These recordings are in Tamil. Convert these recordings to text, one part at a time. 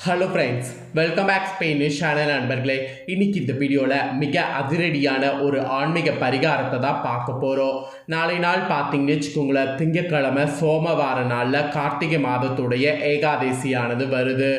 Hello friends, welcome back Spanish channel நண்பர்களே. இன்னைக்கு இந்த வீடியோவில் மிக அதிரடியான ஒரு ஆன்மீக பரிகாரத்தை தான் பார்க்க போகிறோம். நாளை நாள் பார்த்தீங்கன்னு வச்சுக்கோங்களேன், திங்கட்கிழமை சோமவார நாளில் கார்த்திகை மாதத்துடைய ஏகாதேசியானது வருது.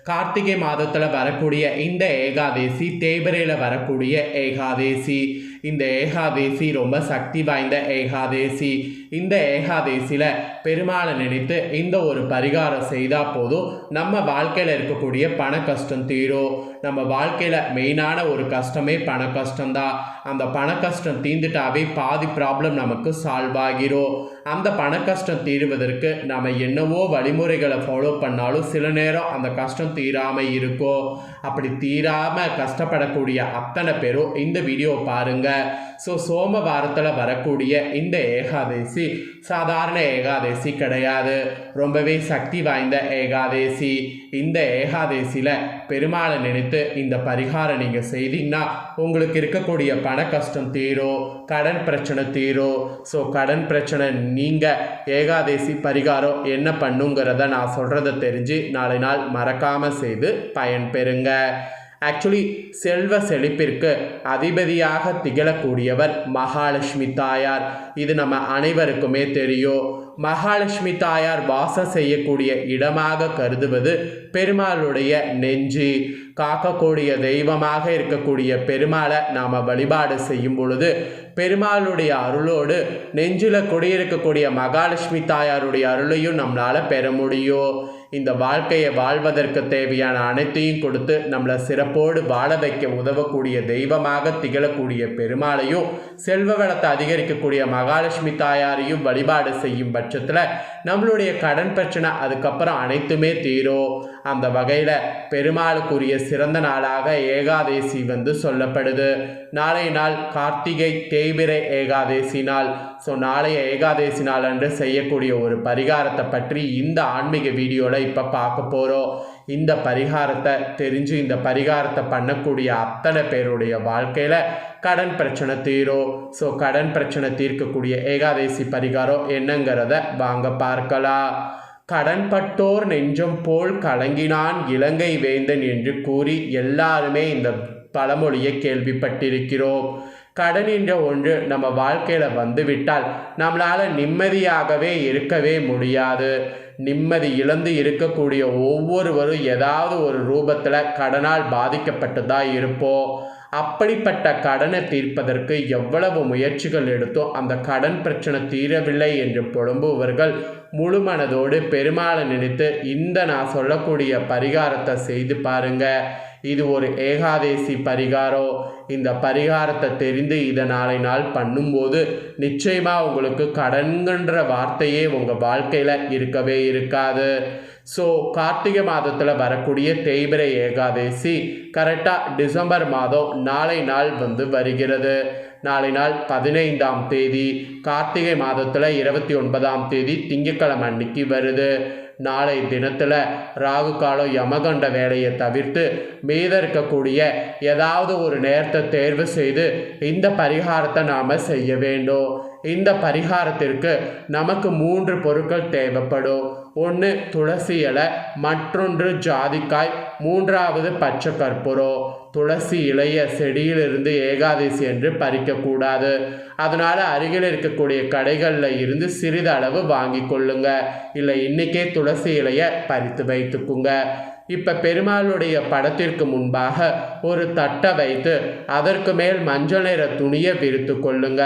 கார்த்திகை மாதத்தில் வரக்கூடிய இந்த ஏகாதேசி தேய்பிரையில் வரக்கூடிய ஏகாதேசி. இந்த ஏகாதேசி ரொம்ப சக்தி வாய்ந்த ஏகாதேசி. இந்த ஏகாதேசியில் பெருமாளை நினைத்து இந்த ஒரு பரிகாரம் செய்தால் போதும், நம்ம வாழ்க்கையில் இருக்கக்கூடிய பண கஷ்டம் தீரும். நம்ம வாழ்க்கையில் மெயினான ஒரு கஷ்டமே பண கஷ்டம்தான். அந்த பண கஷ்டம் தீர்ந்துட்டாவே பாதி ப்ராப்ளம் நமக்கு சால்வ் ஆகிரும். அந்த பண கஷ்டம் தீருவதற்கு நம்ம என்னவோ வழிமுறைகளை ஃபாலோ பண்ணாலும் சில நேரம் அந்த கஷ்டம் தீராமல் இருக்கும். அப்படி தீராமல் கஷ்டப்படக்கூடிய அத்தனை பேரும் இந்த வீடியோ பாருங்கள். ஸோ சோமவாரத்தில் வரக்கூடிய இந்த ஏகாதேசி சாதாரண ஏகாதேசி கிடையாது, ரொம்பவே சக்தி வாய்ந்த ஏகாதேசி. இந்த ஏகாதேசியில் பெருமாளை நினைத்து இந்த பரிகாரம் நீங்கள் செய்தீங்கன்னா உங்களுக்கு இருக்கக்கூடிய பண கஷ்டம் தீரும், கடன் பிரச்சனை தீரும். ஸோ கடன் பிரச்சனை நீங்கள் ஏகாதேசி பரிகாரம் என்ன பண்ணுங்கிறத நான் சொல்கிறத தெரிஞ்சு நாளை நாள் மறக்காமல் செய்து பயன் பெறுங்க. ஆக்சுவலி செல்வ செழிப்பிற்கு அதிபதியாக திகழக்கூடியவர் மகாலட்சுமி தாயார். இது நம்ம அனைவருக்குமே தெரியும். மகாலட்சுமி தாயார் வாசம் செய்யக்கூடிய இடமாக கருதுவது பெருமாளுடைய நெஞ்சு. காக்கக்கூடிய தெய்வமாக இருக்கக்கூடிய பெருமாளை நாம் வழிபாடு செய்யும் பொழுது பெருமாளுடைய அருளோடு நெஞ்சில் குடியிருக்கக்கூடிய மகாலட்சுமி தாயாருடைய அருளையும் நம்மளால் பெற முடியும். இந்த வாழ்க்கையை வாழ்வதற்கு தேவையான அனைத்தையும் கொடுத்து நம்மளை சிறப்போடு வாழ வைக்க உதவக்கூடிய தெய்வமாக திகழக்கூடிய பெருமாளையும் செல்வ வளத்தை அதிகரிக்கக்கூடிய மகாலட்சுமி தாயாரையும் வழிபாடு செய்யும் பட்சத்தில் நம்மளுடைய கடன் பிரச்சனை அதுக்கப்புறம் அனைத்துமே தீரும். அந்த வகையில் பெருமாளுக்குரிய சிறந்த நாளாக ஏகாதேசி சொல்லப்படுது. நாளை நாள் கார்த்திகை தேய்பிரை ஏகாதேசி நாள். ஸோ நாளைய ஏகாதேசி நாள் அன்று செய்யக்கூடிய ஒரு பரிகாரத்தை பற்றி இந்த ஆன்மீக வீடியோவில் இப்போ பார்க்க போகிறோம். இந்த பரிகாரத்தை தெரிஞ்சு இந்த பரிகாரத்தை பண்ணக்கூடிய அத்தனை பேருடைய வாழ்க்கையில் கடன் பிரச்சனை தீரும். ஸோ கடன் பிரச்சனை தீர்க்கக்கூடிய ஏகாதேசி பரிகாரம் என்னங்கிறத வாங்க பார்க்கலாம். கடன்பட்டோர் நெஞ்சம் போல் கலங்கினான் இலங்கை வேந்தன் என்று கூறி எல்லாருமே இந்த பழமொழியை கேள்விப்பட்டிருக்கிறோம். கடன் என்ற ஒன்று நம்ம வாழ்க்கையில் வந்துவிட்டால் நம்மளால் நிம்மதியாகவே இருக்கவே முடியாது. நிம்மதி இழந்து இருக்கக்கூடிய ஒவ்வொருவரும் ஏதாவது ஒரு ரூபத்தில் கடனால் பாதிக்கப்பட்டு தான் இருப்போம். அப்படிப்பட்ட கடனை தீர்ப்பதற்கு எவ்வளவு முயற்சிகள் எடுத்தோம் அந்த கடன் பிரச்சனை தீரவில்லை என்று புலம்புவர்கள் முழு மனதோடு பெருமாளை நினைத்து இந்த நான் சொல்லக்கூடிய பரிகாரத்தை செய்து பாருங்க. இது ஒரு ஏகாதேசி பரிகாரம். இந்த பரிகாரத்தை தெரிந்து இதை நாளை நாள் பண்ணும்போது நிச்சயமாக உங்களுக்கு கடன்கின்ற வார்த்தையே உங்கள் வாழ்க்கையில் இருக்கவே இருக்காது. ஸோ கார்த்திகை மாதத்தில் வரக்கூடிய தேய்பிரை ஏகாதேசி கரெக்டாக டிசம்பர் மாதம் நாளை நாள் வருகிறது. நாளை நாள் 15ஆம் தேதி, கார்த்திகை மாதத்தில் 29ஆம் தேதி திங்கட்கிழமை அன்னைக்கு வருது. நாளை தினத்தில் ராகு காலம் யமகண்ட வேலையை தவிர்த்து மீத இருக்கக்கூடிய ஏதாவது ஒரு நேரத்தை தேர்வு செய்து இந்த பரிகாரத்தை நாம் செய்ய வேண்டும். இந்த பரிகாரத்திற்கு நமக்கு 3 பொருட்கள் தேவைப்படும். ஒன்று துளசி இலை, மற்றொன்று ஜாதிக்காய், மூன்றாவது பச்சை கற்பூரம். துளசி இலைய செடியிலிருந்து ஏகாதசி என்று பறிக்கக்கூடாது. அதனால் அருகில் இருக்கக்கூடிய கடைகளில் இருந்து சிறிதளவு வாங்கி கொள்ளுங்க. இல்லை இன்றைக்கே துளசி இலையை பறித்து வைத்துக்குங்க. இப்போ பெருமாளுடைய படத்திற்கு முன்பாக ஒரு தட்டை வைத்து அதற்கு மேல் மஞ்சள் நிற துணியை விரித்து கொள்ளுங்க.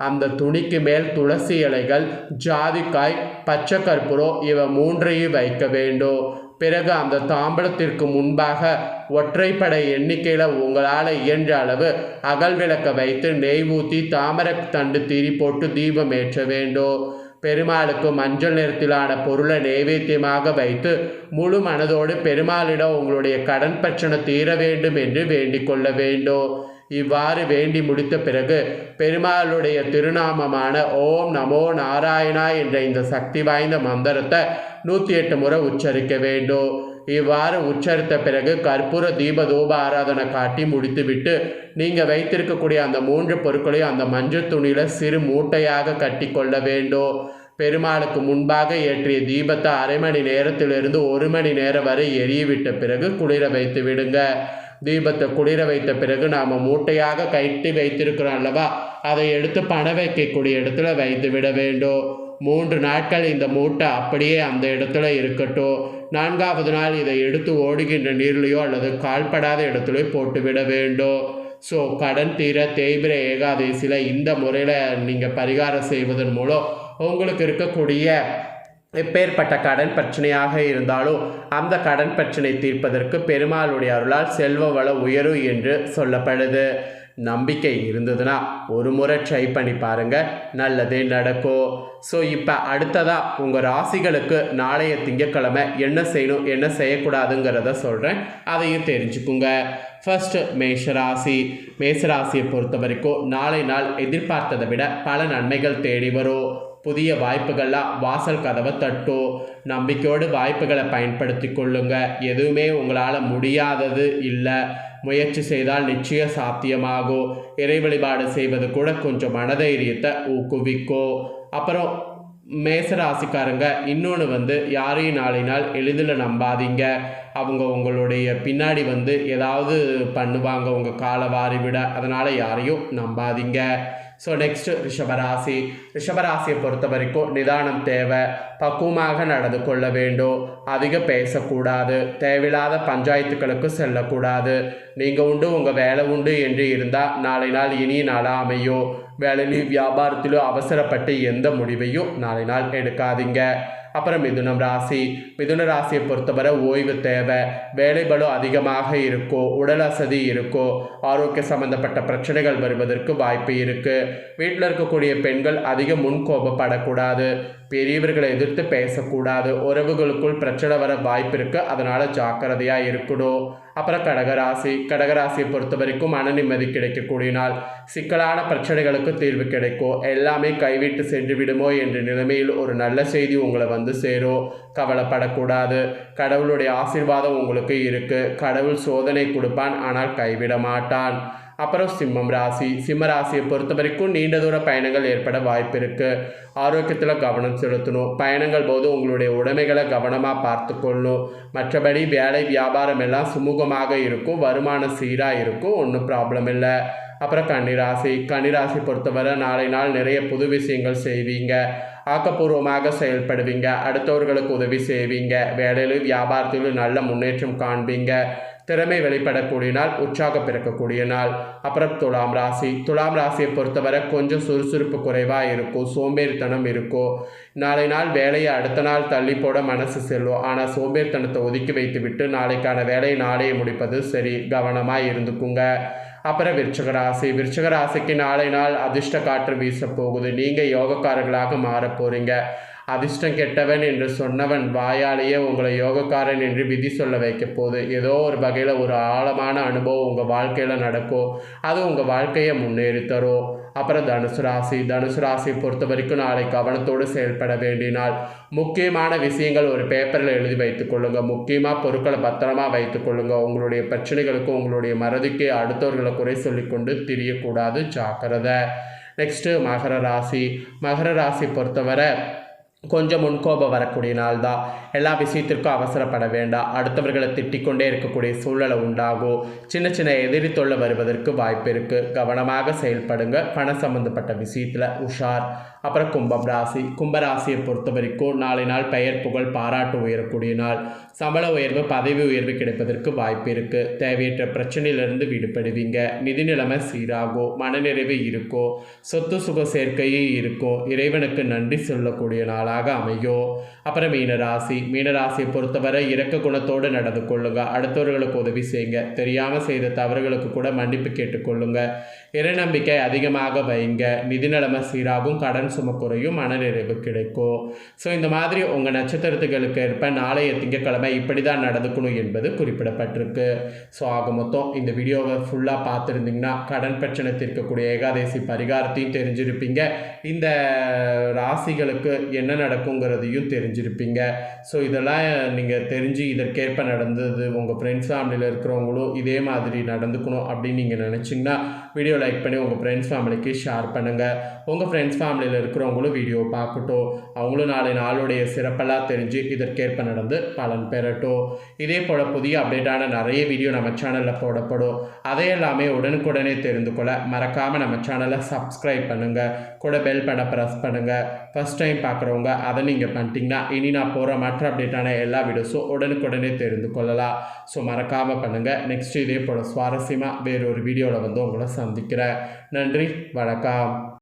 அந்த துணிக்கு மேல் துளசி இலைகள், ஜாதிக்காய், பச்சை கற்பூரம் இவை 3ஐயும் வைக்க வேண்டும். பிறகு அந்த தாம்பலத்திற்கு முன்பாக ஒற்றைப்படை எண்ணிக்கையில் உங்களால் இயன்ற அளவு அகல் விளக்க வைத்து நெய் ஊற்றி தாமரை தண்டு திரி போட்டு தீபம் ஏற்ற வேண்டும். பெருமாளுக்கு மஞ்சள் நிறத்திலான பொருளை நைவேத்தியமாக வைத்து முழு மனதோடு பெருமாளிடம் உங்களுடைய கடன் பிரச்சனை தீர வேண்டும் என்று வேண்டிக் கொள்ள வேண்டும். இவ்வாறு வேண்டி முடித்த பிறகு பெருமாளுடைய திருநாமமான ஓம் நமோ நாராயணா என்ற இந்த சக்தி வாய்ந்த மந்திரத்தை 108 முறை உச்சரிக்க வேண்டும். இவ்வாறு உச்சரித்த பிறகு கற்பூர தீப தூப ஆராதனை காட்டி முடித்துவிட்டு நீங்கள் வைத்திருக்கக்கூடிய அந்த 3 பொருட்களையும் அந்த மஞ்சள் துணியில் சிறு மூட்டையாக கட்டி கொள்ள வேண்டும். பெருமாளுக்கு முன்பாக ஏற்றிய தீபத்தை அரை மணி நேரத்திலிருந்து 1 மணி நேரம் வரை எரியவிட்ட பிறகு குளிர வைத்து விடுங்க. தீபத்தை குளிர வைத்த பிறகு நாம் மூட்டையாக கட்டி வைத்திருக்கிறோம் அல்லவா, அதை எடுத்து பண வைக்கக்கூடிய இடத்துல வைத்து விட வேண்டும். 3 நாட்கள் இந்த மூட்டை அப்படியே அந்த இடத்துல இருக்கட்டும். 4வது நாள் இதை எடுத்து ஓடுகின்ற நீர்லையோ அல்லது கால்படாத இடத்துலையோ போட்டு விட வேண்டும். ஸோ கடன் தீர தேய்பிர ஏகாதசியில் இந்த முறையில் நீங்கள் பரிகாரம் செய்வதன் மூலம் உங்களுக்கு இருக்கக்கூடிய எப்பேற்பட்ட கடன் பிரச்சனையாக இருந்தாலும் அந்த கடன் பிரச்சனை தீர்ப்பதற்கு பெருமாளுடைய அருளால் செல்வ வள உயரும் என்று சொல்லப்படுது. நம்பிக்கை இருந்ததுன்னா ஒரு முறை ட்ரை பண்ணி பாருங்கள், நல்லதே நடக்கும். ஸோ இப்போ அடுத்ததாக உங்கள் ராசிகளுக்கு நாளைய திங்கட்கிழமை என்ன செய்யணும் என்ன செய்யக்கூடாதுங்கிறத சொல்கிறேன், அதையும் தெரிஞ்சுக்குங்க. ஃபர்ஸ்ட்டு மேஷராசி. மேஷராசியை பொறுத்த வரைக்கும் நாளை நாள் எதிர்பார்த்ததை விட பல நன்மைகள் தேடி வரும். புதிய வாய்ப்புகள்லாம் வாசல் கதவை தட்டும். நம்பிக்கையோடு வாய்ப்புகளை பயன்படுத்தி கொள்ளுங்க. எதுவுமே உங்களால் முடியாதது இல்லை. முயற்சி செய்தால் நிச்சயம் சாத்தியமாகும். இறை வழிபாடு செய்வது கூட கொஞ்சம் மனதைரியத்தை ஊக்குவிக்கும். அப்புறம் மேசராசிக்காரங்க இன்னொன்று யாரையும் நாளை நாள் எளிதில் நம்பாதீங்க. அவங்க உங்களுடைய பின்னாடி ஏதாவது பண்ணுவாங்க, உங்கள் காலை வாரி விட. அதனால் யாரையும் நம்பாதீங்க. ஸோ நெக்ஸ்ட்டு ரிஷபராசி. ரிஷபராசியை பொறுத்த வரைக்கும் நிதானம் தேவை. பக்குவமாக நடந்து கொள்ள வேண்டும். அதிகம் பேசக்கூடாது. தேவையில்லாத பஞ்சாயத்துக்களுக்கு செல்லக்கூடாது. நீங்கள் உண்டு உங்கள் வேலை உண்டு என்று இருந்தால் நாளை நாள் இனிய நாளாக அமையும். வேலையிலும் வியாபாரத்திலும் அவசரப்பட்டு எந்த முடிவையும் நாளை நாள் எடுக்காதீங்க. அப்புறம் மிதுனம் ராசி. மிதுன ராசியை பொறுத்தவரை ஓய்வு தேவை. வேலை பளு அதிகமாக இருக்கும். உடல் அசதி இருக்கும். ஆரோக்கிய சம்பந்தப்பட்ட பிரச்சனைகள் வருவதற்கு வாய்ப்பு இருக்குது. வீட்டில் இருக்கக்கூடிய பெண்கள் அதிக முன்கோபப்படக்கூடாது. பெரியவர்களை எதிர்த்து பேசக்கூடாது. உறவுகளுக்குள் பிரச்சனை வர வாய்ப்பு இருக்குது. அதனால் ஜாக்கிரதையாக இருக்கணும். அப்புறம் கடகராசி. கடகராசியை பொறுத்த வரைக்கும் மன நிம்மதி கிடைக்கக்கூடிய நாள். சிக்கலான பிரச்சனைகளுக்கு தீர்வு கிடைக்கும். எல்லாமே கைவிட்டு சென்று விடுமோ என்ற நிலைமையில் ஒரு நல்ல செய்தி உங்களை சேரும். கவலைப்படக்கூடாது. கடவுளுடைய ஆசீர்வாதம் உங்களுக்கு இருக்குது. கடவுள் சோதனை கொடுப்பான், ஆனால் கைவிட மாட்டான். அப்புறம் சிம்மம் ராசி. சிம்ம ராசியை பொறுத்த வரைக்கும் நீண்ட தூர பயணங்கள் ஏற்பட வாய்ப்பு இருக்குது. ஆரோக்கியத்தில் கவனம் செலுத்தணும். பயணங்கள் போது உங்களுடைய உடைமைகளை கவனமாக பார்த்து கொள்ளணும். மற்றபடி வேலை வியாபாரம் எல்லாம் சுமூகமாக இருக்கும். வருமானம் சீராக இருக்கும். ஒன்றும் ப்ராப்ளம் இல்லை. அப்புறம் கன்னிராசி. கன்னிராசி பொறுத்தவரை நாளை நாள் நிறைய புது விஷயங்கள் செய்வீங்க. ஆக்கப்பூர்வமாக செயல்படுவீங்க. அடுத்தவர்களுக்கு உதவி செய்வீங்க. வேலையிலும் வியாபாரத்திலும் நல்ல முன்னேற்றம் காண்பீங்க. திறமை வெளிப்படக்கூடிய நாள். உற்சாகம் பிறக்கக்கூடிய நாள். அப்புறம் துலாம் ராசி. துலாம் ராசியை பொறுத்தவரை கொஞ்சம் சுறுசுறுப்பு குறைவாக இருக்கும். சோம்பேறித்தனம் இருக்கும். நாளை நாள் வேலையை அடுத்த நாள் தள்ளி போட மனசு செல்லும். ஆனால் சோம்பேறித்தனத்தை ஒதுக்கி வைத்து விட்டு நாளைக்கான வேலையை நாளையே முடிப்பது சரி. கவனமாக இருந்துக்குங்க. அப்புறம் விருச்சிக ராசி. விருச்சிக ராசிக்கு நாளை நாள் அதிர்ஷ்ட காற்று வீச போகுது. நீங்கள் யோகக்காரர்களாக மாற போகிறீங்க. அதிர்ஷ்டம் கெட்டவன் என்று சொன்னவன் வாயாலேயே உங்களை யோகக்காரன் என்று விதி சொல்ல வைக்க போகுது. ஏதோ ஒரு வகையில் ஒரு ஆழமான அனுபவம் உங்கள் வாழ்க்கையில் நடக்கும். அது உங்கள் வாழ்க்கையை முன்னேறி தரும். அப்புறம் தனுசு ராசி. தனுசு ராசியை பொறுத்த வரைக்கும் நாளை கவனத்தோடு செயல்பட வேண்டிய நாள். முக்கியமான விஷயங்கள் ஒரு பேப்பரில் எழுதி வைத்துக்கொள்ளுங்க. முக்கியமாக பொருட்களை பத்திரமா வைத்துக்கொள்ளுங்க. உங்களுடைய பிரச்சனைகளுக்கும் உங்களுடைய மறதிக்கு அடுத்தவர்களை குறை சொல்லிக்கொண்டு திரியக்கூடாது. ஜாக்கிரதை. நெக்ஸ்ட்டு மகர ராசி. மகர ராசி பொறுத்தவரை கொஞ்சம் முன்கோபம் வரக்கூடிய நாள் தான். எல்லா விஷயத்திற்கும் அவசரப்பட வேண்டாம். அடுத்தவர்களை திட்டிக்கொண்டே இருக்கக்கூடிய சூழ்நிலை உண்டாகும். சின்ன சின்ன எதிரி தொல்லை வருவதற்கு வாய்ப்பு இருக்குது. கவனமாக செயல்படுங்க. பண சம்பந்தப்பட்ட விஷயத்தில் உஷார். அப்புறம் கும்பம் ராசி. கும்பராசியை பொறுத்த வரைக்கும் நாளை நாள் பெயர் புகழ் பாராட்டு உயரக்கூடிய நாள். சம்பள உயர்வு பதவி உயர்வு கிடைப்பதற்கு வாய்ப்பு இருக்குது. தேவையற்ற பிரச்சனையிலிருந்து விடுபடுவீங்க. நிதி நிலைமை சீராகும். மனநிறைவு இருக்கும். சொத்து சுக சேர்க்கையும் இருக்கும். இறைவனுக்கு நன்றி சொல்லக்கூடிய நாளாக அமையும். அப்புறம் மீனராசி. மீனராசியை பொறுத்தவரை இரக்க குணத்தோடு நடந்து கொள்ளுங்க. அடுத்தவர்களுக்கு உதவி செய்யுங்க. தெரியாமல் செய்த தவறுகளுக்கு கூட மன்னிப்பு கேட்டுக்கொள்ளுங்க. இறை நம்பிக்கை அதிகமாக வைங்க. நிதி நிலைமை சீராகும். கடன் சும குறையும். மனநிறைவு கிடைக்கும். ஸோ இந்த மாதிரி உங்கள் நட்சத்திரத்துகளுக்கு ஏற்ப நாளைய திங்கட்கிழமை இப்படி தான் நடந்துக்கணும் என்பது குறிப்பிடப்பட்டிருக்கு. ஸோ ஆக மொத்தம் இந்த வீடியோவை ஃபுல்லாக பார்த்துருந்தீங்கன்னா கடன் பிரச்சனை தீர்க்கக்கூடிய ஏகாதசி பரிகாரத்தையும் தெரிஞ்சிருப்பீங்க. இந்த ராசிகளுக்கு என்ன நடக்குங்கிறதையும் தெரிஞ்சிருப்பீங்க. ஸோ இதெல்லாம் நீங்கள் தெரிஞ்சு இதற்கேற்ப நடந்தது உங்கள் ஃப்ரெண்ட்ஸ் ஃபேமிலியில் இருக்கிறவங்களும் இதே மாதிரி நடந்துக்கணும் அப்படின்னு நீங்கள் நினச்சிங்கன்னா வீடியோ லைக் பண்ணி உங்கள் ஃப்ரெண்ட்ஸ் ஃபேமிலிக்கு ஷேர் பண்ணுங்கள். உங்கள் ஃப்ரெண்ட்ஸ் ஃபேமிலியில் இருக்கிறவங்களும் வீடியோ பார்க்கட்டும். அவங்களும் நாளை நாளுடைய சிறப்பெல்லாம் தெரிஞ்சு இதற்கேற்ப நடந்து பலன் பெறட்டும். இதே போல் புதிய அப்டேட்டான நிறைய வீடியோ நம்ம சேனலில் போடப்படும். அதையெல்லாமே உடனுக்குடனே தெரிந்து கொள்ள மறக்காமல் நம்ம சேனலை சப்ஸ்கிரைப் பண்ணுங்கள். கூட பெல் பட்டனை ப்ரெஸ் பண்ணுங்கள். ஃபஸ்ட் டைம் பார்க்குறவங்க அதை நீங்கள் பண்ணிட்டீங்கன்னா இனி நான் போகிற மற்ற அப்டேட்டான எல்லா வீடியோஸும் உடனுக்குடனே தெரிந்து கொள்ளலாம். ஸோ மறக்காமல் பண்ணுங்கள். நெக்ஸ்ட் இதே போல் சுவாரஸ்யமாக வேறொரு வீடியோவில் வந்து உங்களை சந்திக்கிறேன். நன்றி, வணக்கம்.